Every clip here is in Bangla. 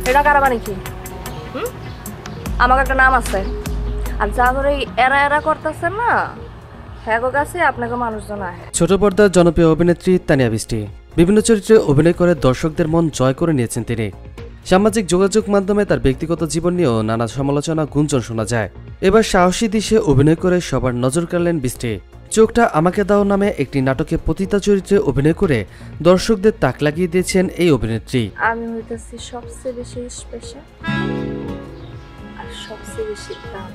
এটা কারাবানি কি? আমার একটা নাম আছে, আর যা করে এরা এরা করতেছেন না, হ্যাঁ কাছে আপনাকে মানুষজন আহে। ছোট পর্দার জনপ্রিয় অভিনেত্রী তানিয়া বৃষ্টি বিভিন্ন চরিত্রে অভিনয় করে দর্শকদের মন জয় করে নিয়েছেন তিনি। সামাজিক যোগাযোগ মাধ্যমে তার ব্যক্তিগত জীবন নিয়েও নানা সমালোচনা গুঞ্জন শোনা যায়। এবার সাহসী দিশে অভিনয় করে সবার নজর কাড়লেন বৃষ্টি। চোখটা আমাকে দাও নামে একটি নাটকে পতিতা চরিত্রে অভিনয় করে দর্শকদের তাক লাগিয়ে দিয়েছেন এই অভিনেত্রী। আমি হইতেছি সবচেয়ে বেশি স্পেশাল আর সবচেয়ে বেশি দাম।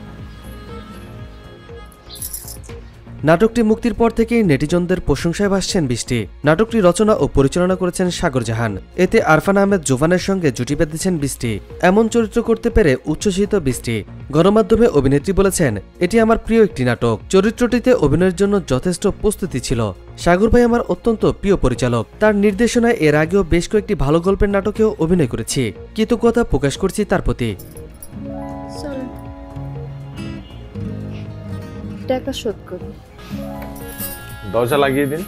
নাটকটি মুক্তির পর থেকেই নেটিজনদের প্রশংসায় ভাসছেন বৃষ্টি। নাটকটি রচনা ও পরিচালনা করেছেন সাগর জাহান। এতে আরফান আহমেদ জোভানের সঙ্গে জুটি বেঁধেছেন বৃষ্টি। এমন চরিত্র করতে পেরে উচ্ছ্বসিত বৃষ্টি। গণমাধ্যমে অভিনেত্রী বলেছেন, এটি আমার প্রিয় একটি নাটক। চরিত্রটিতে অভিনয়ের জন্য যথেষ্ট প্রস্তুতি ছিল। সাগর ভাই আমার অত্যন্ত প্রিয় পরিচালক। তার নির্দেশনায় এর আগেও বেশ কয়েকটি ভালো গল্পের নাটকেও অভিনয় করেছি। কৃতজ্ঞতা প্রকাশ করছি তার প্রতি। টাকা শোধ করি। দরজা লাগিয়ে দিন।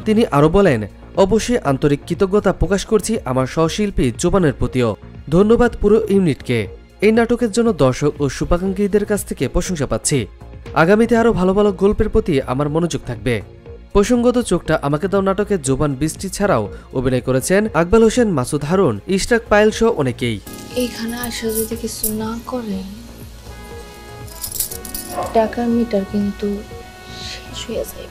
তিনি আরো বলেন, অবশ্যই আন্তরিক কৃতজ্ঞতা প্রকাশ করছি আমার সহশিল্পী জোবানের প্রতিও। ধন্যবাদ পুরো ইউনিটকে। এই নাটকের জন্য দর্শক ও শুভাকাঙ্ক্ষীদের কাছ থেকে প্রশংসা পাচ্ছি। আগামীতে আরো ভালো ভালো গল্পের প্রতি আমার মনোযোগ থাকবে। প্রসঙ্গত চোখটা আমাকে দাও নাটকে জোবান বৃষ্টি ছাড়াও অভিনয় করেছেন আকবাল হোসেন, মাসুদ হারুন, ইশরাক পায়েল সহ অনেকেই। এইখানে আসা যদি কিছু না করেন, টাকার মিটার কিন্তু শেষ হয়ে যায়।